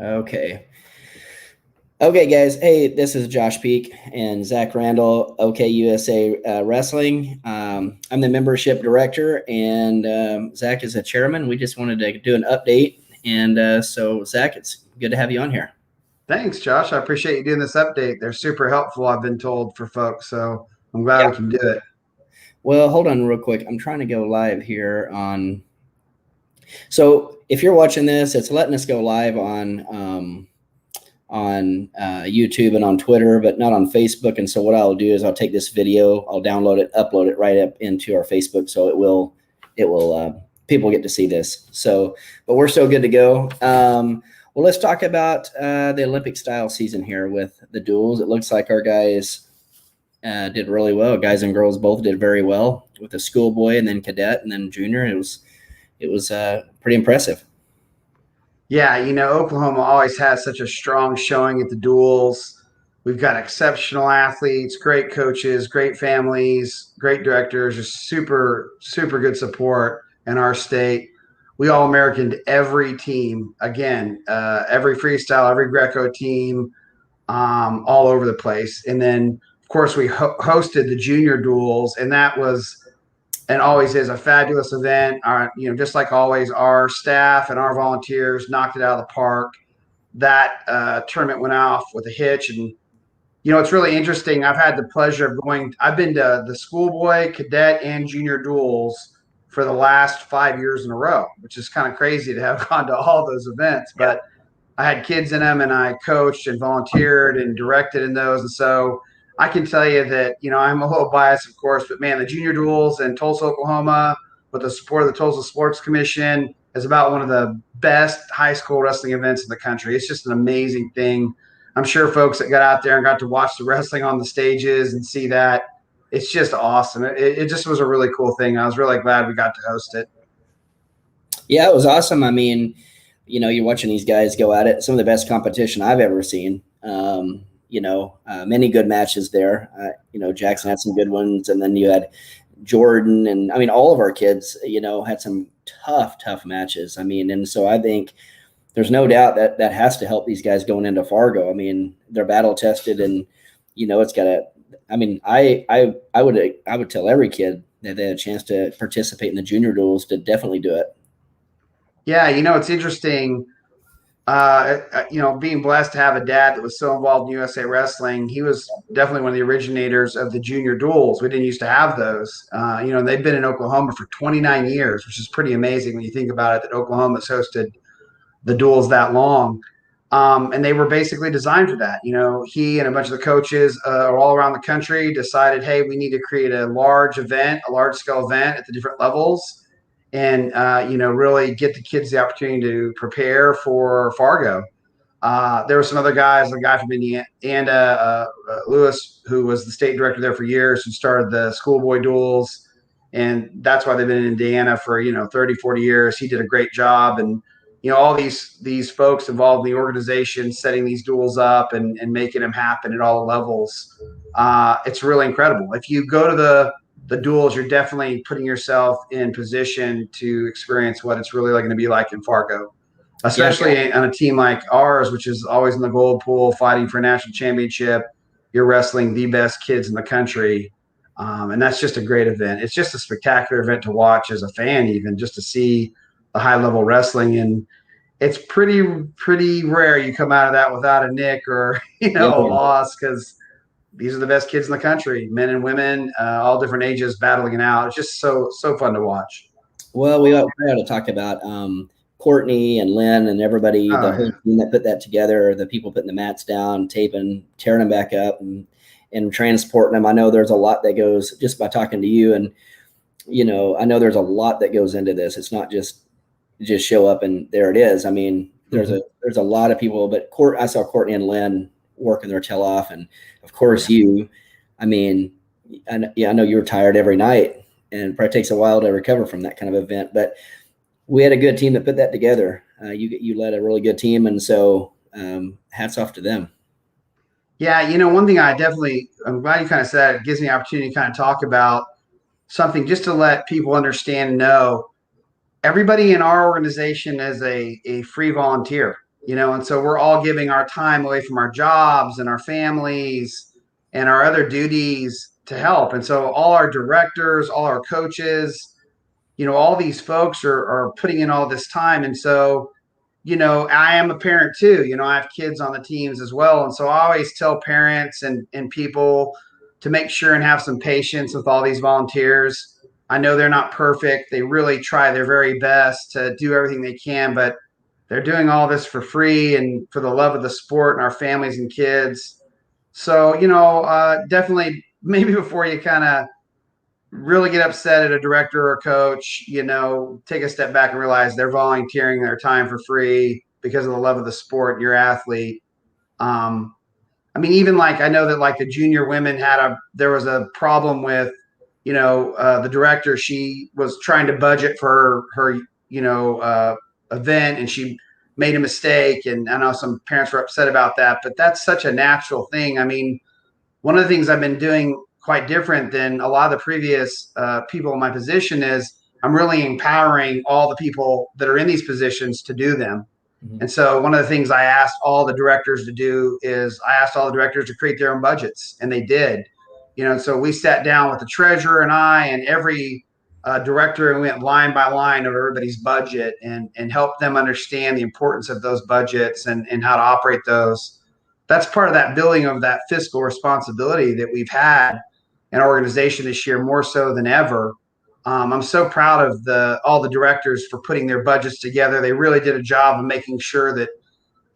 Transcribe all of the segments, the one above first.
Okay. Okay, guys. Hey, this is Josh Peak and Zach Randall, OKUSA Wrestling. I'm the membership director, and Zach is the chairman. We just wanted to do an update. And so, Zach, it's good to have you on here. Thanks, Josh. I appreciate you doing this update. They're super helpful, I've been told, for folks. So I'm glad Yeah. we can do it. Well, hold on real quick. I'm trying to go live here on. So if you're watching this, it's letting us go live on YouTube and on Twitter, but not on Facebook. And so what I'll do is I'll take this video, I'll download it, upload it right up into our Facebook, so it will people get to see this. So, but we're still good to go. Well, let's talk about the Olympic style season here with the duels. It looks like our guys did really well. Guys and girls both did very well with the schoolboy and then cadet and then junior. It was pretty impressive. Yeah, Oklahoma always has such a strong showing at the duels. We've got exceptional athletes, great coaches, great families, great directors, just super, super good support in our state. We all Americaned every team, again, every freestyle, every Greco team, all over the place. And then, of course, we hosted the junior duels, and that was and always is a fabulous event. Just like always, our staff and our volunteers knocked it out of the park. That tournament went off with a hitch, and it's really interesting. I've had the pleasure of going. I've been to the schoolboy, cadet, and junior duels for the last 5 years in a row, which is kind of crazy to have gone to all those events. But I had kids in them, and I coached and volunteered and directed in those, and so I can tell you that I'm a little biased, of course, but man, the junior duels in Tulsa, Oklahoma, with the support of the Tulsa Sports Commission, is about one of the best high school wrestling events in the country. It's just an amazing thing. I'm sure folks that got out there and got to watch the wrestling on the stages and see that, it's just awesome. It just was a really cool thing. I was really glad we got to host it. Yeah, it was awesome. I mean, you're watching these guys go at it. Some of the best competition I've ever seen. Many good matches there. Jackson had some good ones, and then you had Jordan, and I mean, all of our kids, had some tough matches. I mean, and so I think there's no doubt that that has to help these guys going into Fargo. I mean, they're battle tested, and it's got to. I mean, I would tell every kid that they had a chance to participate in the junior duels to definitely do it. Yeah, it's interesting. Being blessed to have a dad that was so involved in USA Wrestling, he was definitely one of the originators of the junior duels. We didn't used to have those. They've been in Oklahoma for 29 years, which is pretty amazing when you think about it, that Oklahoma's hosted the duels that long. And they were basically designed for that. He and a bunch of the coaches all around the country decided, hey, we need to create a large scale event at the different levels, and really get the kids the opportunity to prepare for Fargo. There were some other guys, a guy from Indiana, and Lewis, who was the state director there for years, who started the schoolboy duels, and that's why they've been in Indiana for 30, 40 years. He did a great job, and all these folks involved in the organization setting these duels up and making them happen at all levels. It's really incredible. If you go to the duels, you're definitely putting yourself in position to experience what it's really going to be like in Fargo, especially on a team like ours, which is always in the gold pool fighting for a national championship. You're wrestling the best kids in the country. And that's just a great event. It's just a spectacular event to watch as a fan, even just to see the high level wrestling. And it's pretty rare you come out of that without a nick or, a loss, because these are the best kids in the country, men and women, all different ages, battling it out. It's just so fun to watch. Well, we ought to talk about Courtney and Lynn and everybody, the whole team that put that together, the people putting the mats down, taping, tearing them back up, and transporting them. I know there's a lot that goes, just by talking to you, and I know there's a lot that goes into this. It's not just show up and there it is. I mean, there's a lot of people, but I saw Courtney and Lynn working their tail off, and of course you. I mean, I know you were tired every night, and it probably takes a while to recover from that kind of event, but we had a good team that put that together. You led a really good team, and so hats off to them. Yeah, one thing I'm glad you kind of said, it gives me the opportunity to kind of talk about something just to let people understand and know. Everybody in our organization is a free volunteer. And so we're all giving our time away from our jobs and our families and our other duties to help. And so all our directors, all our coaches, all these folks are putting in all this time. And so, I am a parent too. I have kids on the teams as well. And so I always tell parents and people to make sure and have some patience with all these volunteers. I know they're not perfect. They really try their very best to do everything they can, but they're doing all this for free and for the love of the sport and our families and kids. So, definitely maybe before you kind of really get upset at a director or a coach, take a step back and realize they're volunteering their time for free because of the love of the sport, your athlete. Even like I know that like the junior women there was a problem with, the director. She was trying to budget for her event, and she made a mistake. And I know some parents were upset about that, but that's such a natural thing. One of the things I've been doing quite different than a lot of the previous people in my position is I'm really empowering all the people that are in these positions to do them. Mm-hmm. And so one of the things I asked all the directors to do is I asked all the directors to create their own budgets, and they did. And so we sat down with the treasurer and I and every director, and we went line by line of everybody's budget and helped them understand the importance of those budgets and how to operate those. That's part of that building of that fiscal responsibility that we've had in our organization this year, more so than ever. I'm so proud of all the directors for putting their budgets together. They really did a job of making sure that,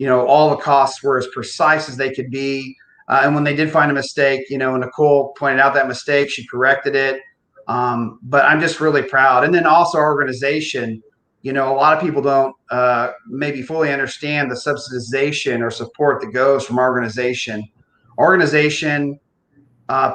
all the costs were as precise as they could be. And when they did find a mistake, Nicole pointed out that mistake, she corrected it. But I'm just really proud. And then also our organization, a lot of people don't maybe fully understand the subsidization or support that goes from our organization. Our organization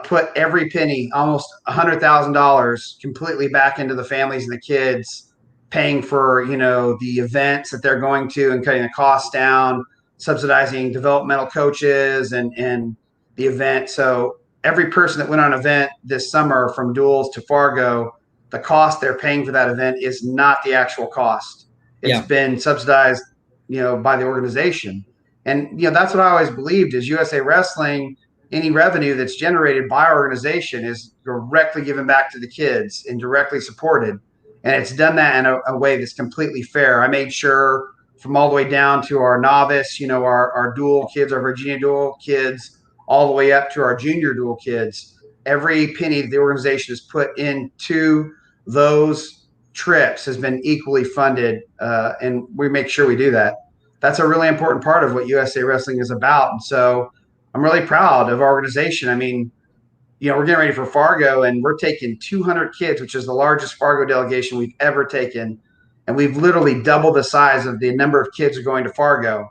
put every penny, almost $100,000, completely back into the families and the kids, paying for the events that they're going to and cutting the costs down, subsidizing developmental coaches and the event. So every person that went on an event this summer from Duels to Fargo, the cost they're paying for that event is not the actual cost. It's been subsidized, by the organization. And, that's what I always believed is USA Wrestling, any revenue that's generated by our organization is directly given back to the kids and directly supported. And it's done that in a way that's completely fair. I made sure from all the way down to our novice, our dual kids, our Virginia dual kids, all the way up to our junior dual kids, every penny the organization has put into those trips has been equally funded. And we make sure we do that. That's a really important part of what USA Wrestling is about. And so I'm really proud of our organization. We're getting ready for Fargo, and we're taking 200 kids, which is the largest Fargo delegation we've ever taken. And we've literally doubled the size of the number of kids who are going to Fargo.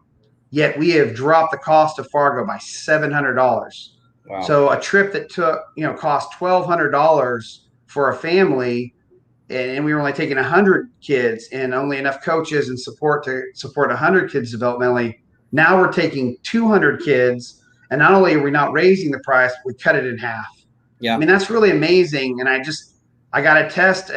Yet we have dropped the cost of Fargo by $700. Wow. So a trip that cost $1,200 for a family, and we were only taking 100 kids and only enough coaches and support to support 100 kids developmentally. Now we're taking 200 kids, and not only are we not raising the price, we cut it in half. Yeah. That's really amazing. And I got to test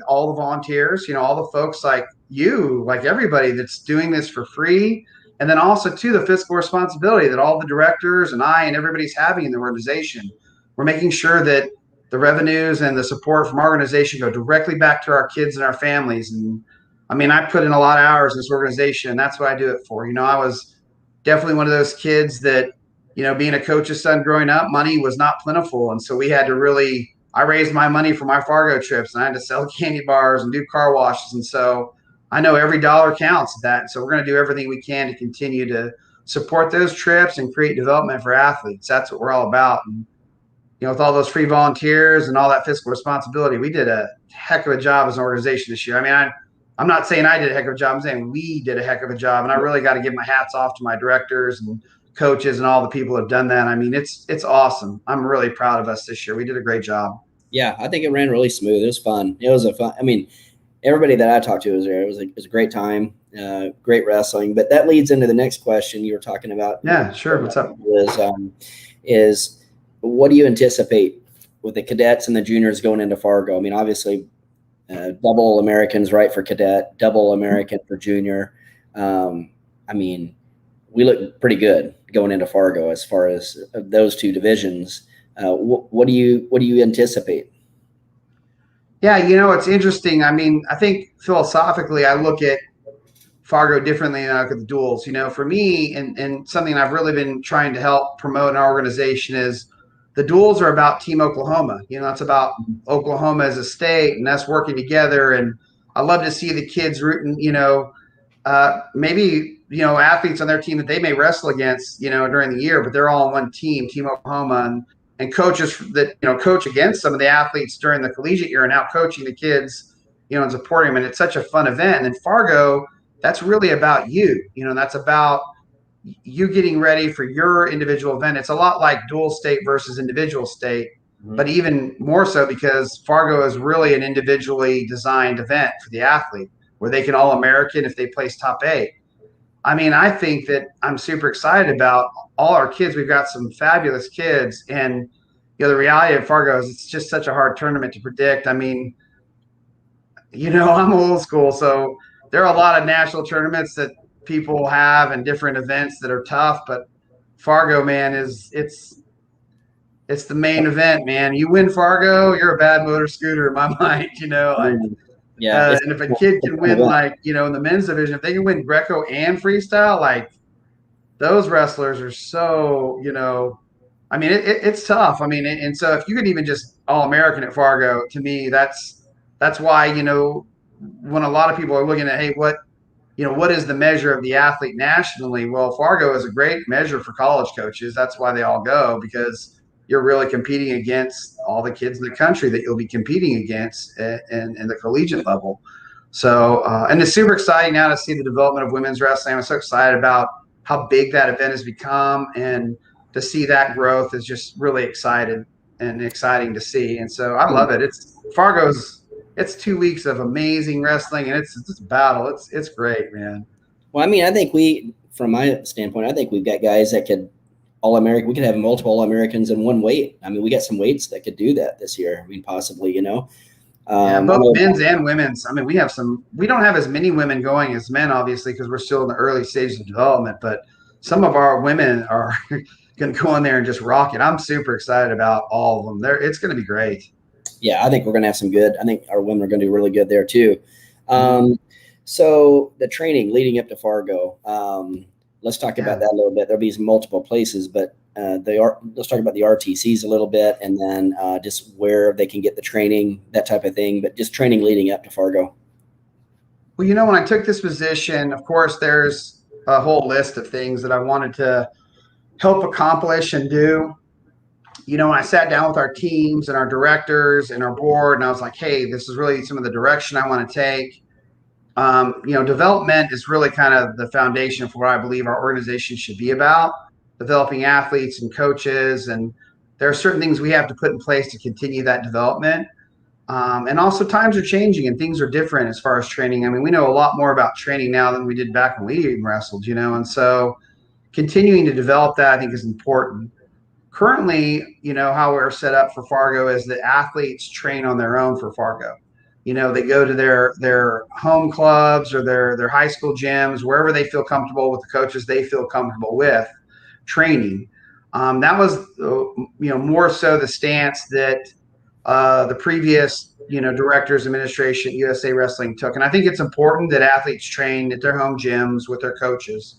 all the volunteers, all the folks like you, like everybody that's doing this for free. And then also too, the fiscal responsibility that all the directors and I and everybody's having in the organization. We're making sure that the revenues and the support from our organization go directly back to our kids and our families. And I put in a lot of hours in this organization, and that's what I do it for. I was definitely one of those kids that, being a coach's son growing up, money was not plentiful. And so we had to I raised my money for my Fargo trips, and I had to sell candy bars and do car washes. And so I know every dollar counts at that. So we're going to do everything we can to continue to support those trips and create development for athletes. That's what we're all about. And, with all those free volunteers and all that fiscal responsibility, we did a heck of a job as an organization this year. I'm not saying I did a heck of a job. I'm saying we did a heck of a job. And I really got to give my hats off to my directors and coaches and all the people who have done that. It's awesome. I'm really proud of us this year. We did a great job. Yeah, I think it ran really smooth. It was fun. It was everybody that I talked to was there. It was a great time, great wrestling. But that leads into the next question you were talking about. Yeah, sure. What's up? Is what do you anticipate with the cadets and the juniors going into Fargo? Obviously, double Americans, right, for cadet, double American for junior. I mean, we look pretty good going into Fargo as far as those two divisions. What do you anticipate? Yeah, it's interesting. I mean, I think philosophically, I look at Fargo differently than I look at the duels. For me, and something I've really been trying to help promote in our organization is the duels are about Team Oklahoma. It's about Oklahoma as a state and us working together. And I love to see the kids rooting, maybe athletes on their team that they may wrestle against during the year, but they're all on one team, Team Oklahoma, and coaches that coach against some of the athletes during the collegiate year and now coaching the kids and supporting them. And it's such a fun event. And then Fargo, that's really about you. That's about you getting ready for your individual event. It's a lot like dual state versus individual state, but even more so because Fargo is really an individually designed event for the athlete where they can All-American if they place top 8. I mean, I think that I'm super excited about all our kids. We've got some fabulous kids. And, the reality of Fargo is it's just such a hard tournament to predict. I mean, I'm old school. So there are a lot of national tournaments that people have and different events that are tough. But Fargo, man, it's the main event, man. You win Fargo, you're a bad motor scooter in my mind, Yeah, and if a kid can win, like, in the men's division, if they can win Greco and freestyle, like, those wrestlers are so, I mean, it's tough. I mean, and so if you could even just All-American at Fargo, to me, that's why, when a lot of people are looking at, hey, what is the measure of the athlete nationally? Well, Fargo is a great measure for college coaches. That's why they all go, because you're really competing against all the kids in the country that you'll be competing against in the collegiate level. So, and it's super exciting now to see the development of women's wrestling. I'm so excited about how big that event has become, and to see that growth is just really exciting to see. And so I love it. It's 2 weeks of amazing wrestling, and it's a battle. It's great, man. Well, I mean, I think from my standpoint, I think we've got guys that could All-American. We could have multiple All-Americans in one weight. I mean, we got some weights that could do that this year. I mean, possibly, Yeah, both men's and women's. I mean, we don't have as many women going as men, obviously, because we're still in the early stages of development, but some of our women are going to go in there and just rock it. I'm super excited about all of them. It's going to be great. Yeah, I think we're going to have some good. I think our women are going to do really good there too. So the training leading up to Fargo, let's talk about that a little bit. There'll be multiple places, but let's talk about the RTCs a little bit, and then just where they can get the training, that type of thing, but just training leading up to Fargo. Well, when I took this position, of course, there's a whole list of things that I wanted to help accomplish and do. When I sat down with our teams and our directors and our board, and I was like, hey, this is really some of the direction I want to take. Development is really kind of the foundation for what I believe our organization should be about, developing athletes and coaches. And there are certain things we have to put in place to continue that development. And also times are changing and things are different as far as training. I mean, we know a lot more about training now than we did back when we even wrestled, and so continuing to develop that, I think, is important. Currently, how we're set up for Fargo is that athletes train on their own for Fargo. They go to their home clubs or their high school gyms, wherever they feel comfortable with the coaches they feel comfortable with training. That was, more so the stance that the previous, directors, administration, USA Wrestling took. And I think it's important that athletes train at their home gyms with their coaches.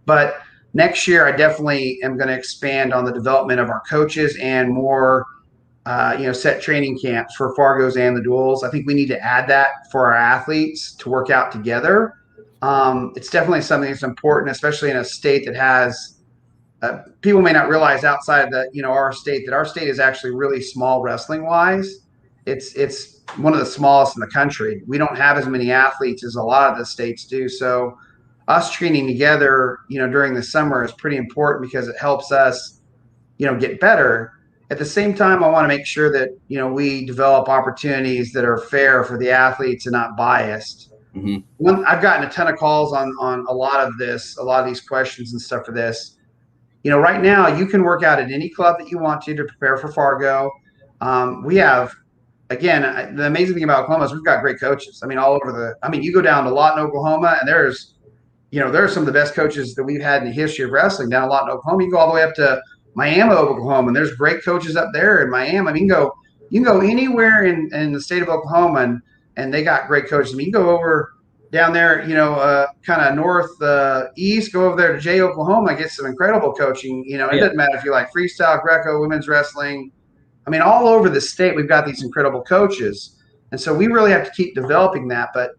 But next year, I definitely am going to expand on the development of our coaches and more set training camps for Fargo's and the Duels. I think we need to add that for our athletes to work out together. It's definitely something that's important, especially in a state that has people may not realize outside the our state that our state is actually really small wrestling wise. It's one of the smallest in the country. We don't have as many athletes as a lot of the states do. So us training together, during the summer is pretty important because it helps us, get better. At the same time, I want to make sure that, we develop opportunities that are fair for the athletes and not biased. I've gotten a ton of calls on a lot of these questions and stuff for this. Right now you can work out at any club that you want to prepare for Fargo. We have, again, the amazing thing about Oklahoma is we've got great coaches. I mean, you go down to Lawton, Oklahoma, and there's, there are some of the best coaches that we've had in the history of wrestling down a lot in Oklahoma. You can go all the way up to Miami, Oklahoma, and there's great coaches up there in Miami. I mean, you can go anywhere in the state of Oklahoma, and they got great coaches. I mean, you go over down there, kind of north east, go over there to Jay, Oklahoma, get some incredible coaching. It doesn't matter if you like freestyle, Greco, women's wrestling. I mean, all over the state, we've got these incredible coaches. And so we really have to keep developing that. But,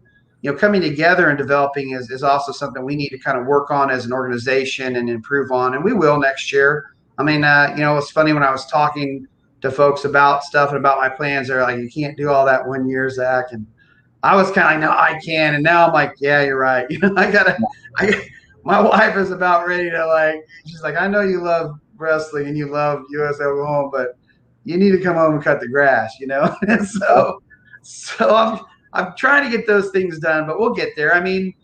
coming together and developing is also something we need to kind of work on as an organization and improve on. And we will next year. I mean, it's funny when I was talking to folks about stuff and about my plans, they're like, you can't do all that 1 year, Zach. And I was kind of like, no, I can. And now I'm like, yeah, you're right. My wife is about ready to she's like, I know you love wrestling and you love USA Oklahoma, but you need to come home and cut the grass, And so I'm trying to get those things done, but we'll get there. I mean,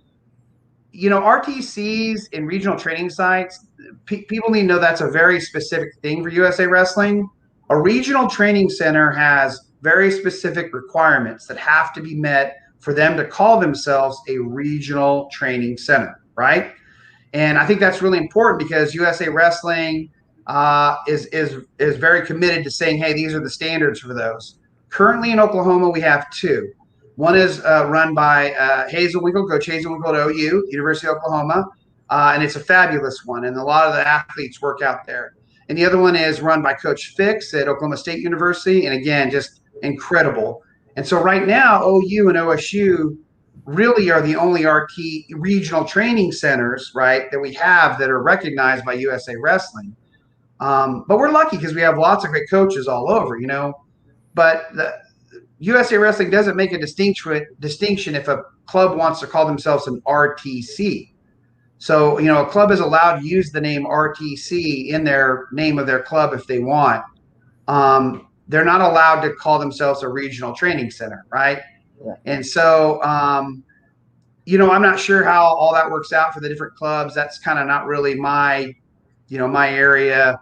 RTCs and regional training sites, people need to know that's a very specific thing for USA Wrestling. A regional training center has very specific requirements that have to be met for them to call themselves a regional training center, right? And I think that's really important because USA Wrestling is very committed to saying, hey, these are the standards for those. Currently in Oklahoma, we have two. One is run by Hazel Winkle, Coach Hazel Winkle at OU, University of Oklahoma, and it's a fabulous one. And a lot of the athletes work out there. And the other one is run by Coach Fix at Oklahoma State University, and again, just incredible. And so right now, OU and OSU really are the only RT regional training centers, right, that we have that are recognized by USA Wrestling. But we're lucky because we have lots of great coaches all over, But the USA Wrestling doesn't make a distinction if a club wants to call themselves an RTC. So, a club is allowed to use the name RTC in their name of their club if they want. They're not allowed to call themselves a regional training center, right? Yeah. And so, I'm not sure how all that works out for the different clubs. That's kind of not really my area,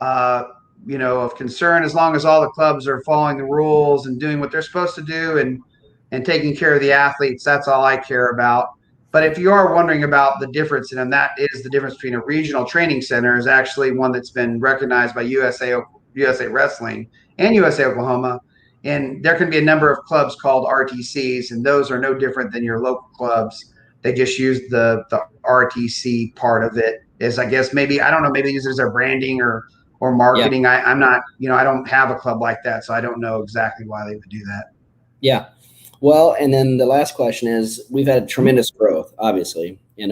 of concern. As long as all the clubs are following the rules and doing what they're supposed to do and taking care of the athletes, that's all I care about. But if you are wondering about the difference, and that is the difference between a regional training center is actually one that's been recognized by USA Wrestling and USA Oklahoma. And there can be a number of clubs called RTCs, and those are no different than your local clubs. They just use the RTC part of it as, I guess, maybe use it as their branding or marketing. Yeah. I'm not, I don't have a club like that, so I don't know exactly why they would do that. Yeah. Well, and then the last question is, we've had tremendous growth, obviously, in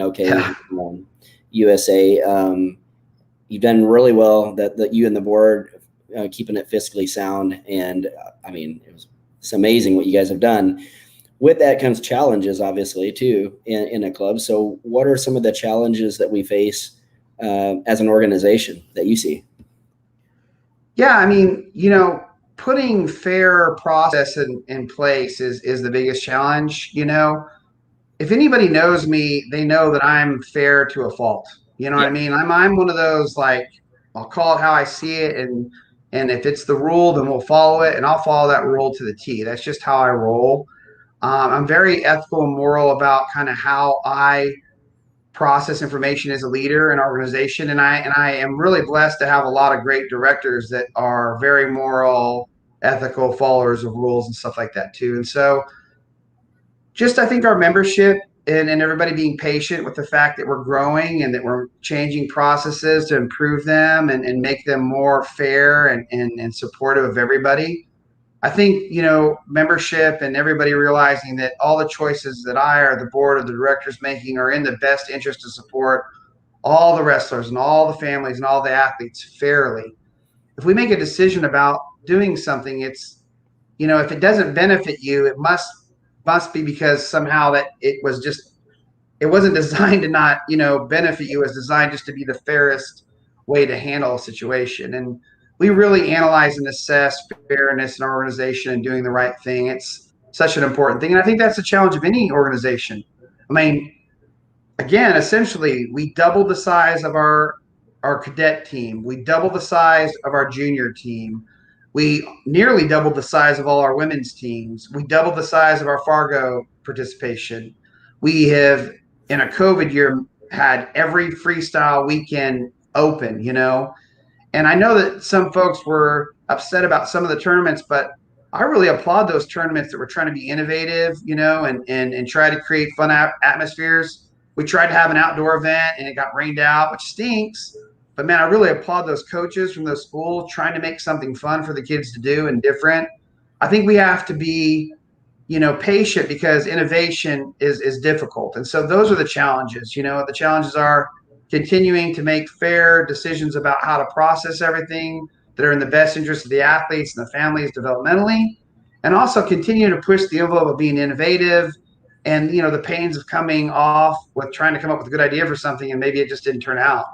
USA. You've done really well that you and the board keeping it fiscally sound. And I mean, it's amazing what you guys have done. With that comes challenges, obviously, too, in a club. So what are some of the challenges that we face as an organization that you see? Yeah, I mean, putting fair process in place is the biggest challenge. If anybody knows me, they know that I'm fair to a fault. You know what I mean? I'm one of those, I'll call it how I see it, and if it's the rule, then we'll follow it, and I'll follow that rule to the T. That's just how I roll. I'm very ethical and moral about kind of how I process information as a leader in an organization. And I am really blessed to have a lot of great directors that are very moral, ethical followers of rules and stuff like that too. And so I think our membership and everybody being patient with the fact that we're growing and that we're changing processes to improve them and make them more fair and supportive of everybody. I think, membership and everybody realizing that all the choices that I or the board of the directors making are in the best interest to support all the wrestlers and all the families and all the athletes fairly. If we make a decision about doing something, it's, if it doesn't benefit you, it must be because somehow that it wasn't designed to not, benefit you. It was designed just to be the fairest way to handle a situation. And we really analyze and assess fairness in our organization and doing the right thing. It's such an important thing. And I think that's the challenge of any organization. I mean, again, essentially, we doubled the size of our cadet team. We doubled the size of our junior team. We nearly doubled the size of all our women's teams. We doubled the size of our Fargo participation. We have in a COVID year had every freestyle weekend open, and I know that some folks were upset about some of the tournaments, but I really applaud those tournaments that were trying to be innovative, and try to create fun atmospheres. We tried to have an outdoor event and it got rained out, which stinks. But man, I really applaud those coaches from those schools trying to make something fun for the kids to do and different. I think we have to be, patient because innovation is difficult. And so those are the challenges. The challenges are continuing to make fair decisions about how to process everything that are in the best interest of the athletes and the families developmentally, and also continue to push the envelope of being innovative and the pains of coming off with trying to come up with a good idea for something and maybe it just didn't turn out.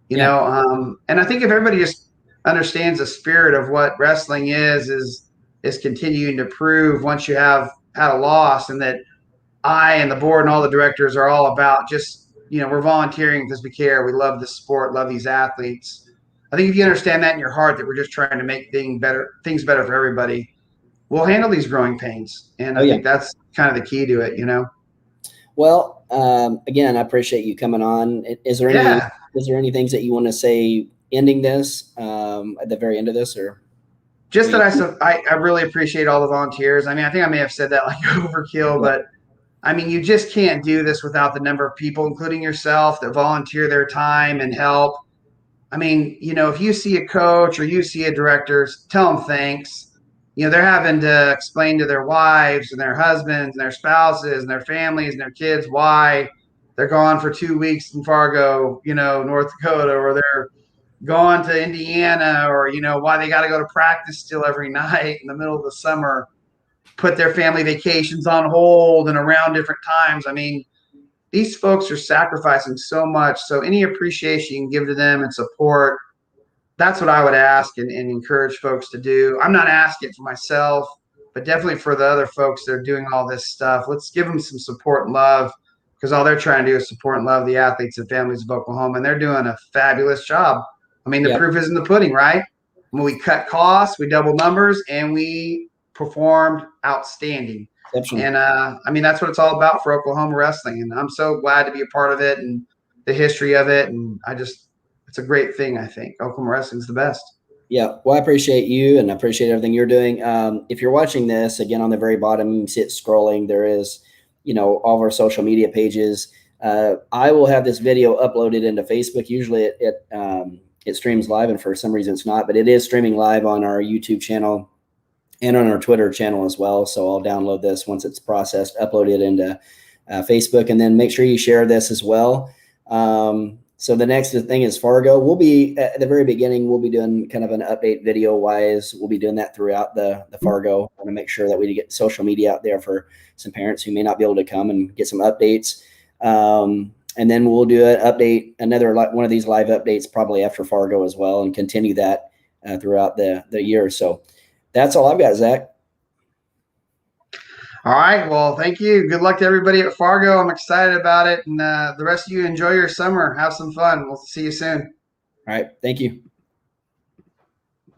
Yeah. And I think if everybody just understands the spirit of what wrestling is continuing to prove once you have had a loss, and that I and the board and all the directors are all about just, we're volunteering because we care. We love the sport, love these athletes. I think if you understand that in your heart, that we're just trying to make things better for everybody, we'll handle these growing pains. And I think that's kind of the key to it, Well, again, I appreciate you coming on. Is there any things that you want to say ending this at the very end of this, or just that I really appreciate all the volunteers. I mean, I think I may have said that like overkill, but I mean, you just can't do this without the number of people, including yourself, that volunteer their time and help. I mean, if you see a coach or you see a director, tell them thanks. They're having to explain to their wives and their husbands and their spouses and their families and their kids why they're gone for 2 weeks in Fargo, North Dakota, or they're going to Indiana, or, why they got to go to practice still every night in the middle of the summer, put their family vacations on hold and around different times. I mean, these folks are sacrificing so much. So any appreciation you can give to them and support, that's what I would ask and encourage folks to do. I'm not asking for myself, but definitely for the other folks that are doing all this stuff. Let's give them some support and love, because all they're trying to do is support and love the athletes and families of Oklahoma, and they're doing a fabulous job. I mean, the proof is in the pudding, right? When we cut costs, we doubled numbers, and we performed outstanding. And I mean, that's what it's all about for Oklahoma wrestling. And I'm so glad to be a part of it and the history of it. And it's a great thing. I think Oklahoma wrestling is the best. Yeah. Well, I appreciate you and I appreciate everything you're doing. If you're watching this, again, on the very bottom, you can see it scrolling. There is, all of our social media pages. I will have this video uploaded into Facebook. Usually it streams live, and for some reason it's not, but it is streaming live on our YouTube channel and on our Twitter channel as well. So I'll download this once it's processed, upload it into Facebook, and then make sure you share this as well. So the next thing is Fargo. We'll be at the very beginning, we'll be doing kind of an update video wise. We'll be doing that throughout the Fargo. I want to make sure that we get social media out there for some parents who may not be able to come and get some updates. And then we'll do another one of these live updates probably after Fargo as well, and continue that throughout the year. So that's all I've got, Zach. All right. Well, thank you. Good luck to everybody at Fargo. I'm excited about it. And the rest of you, enjoy your summer. Have some fun. We'll see you soon. All right. Thank you.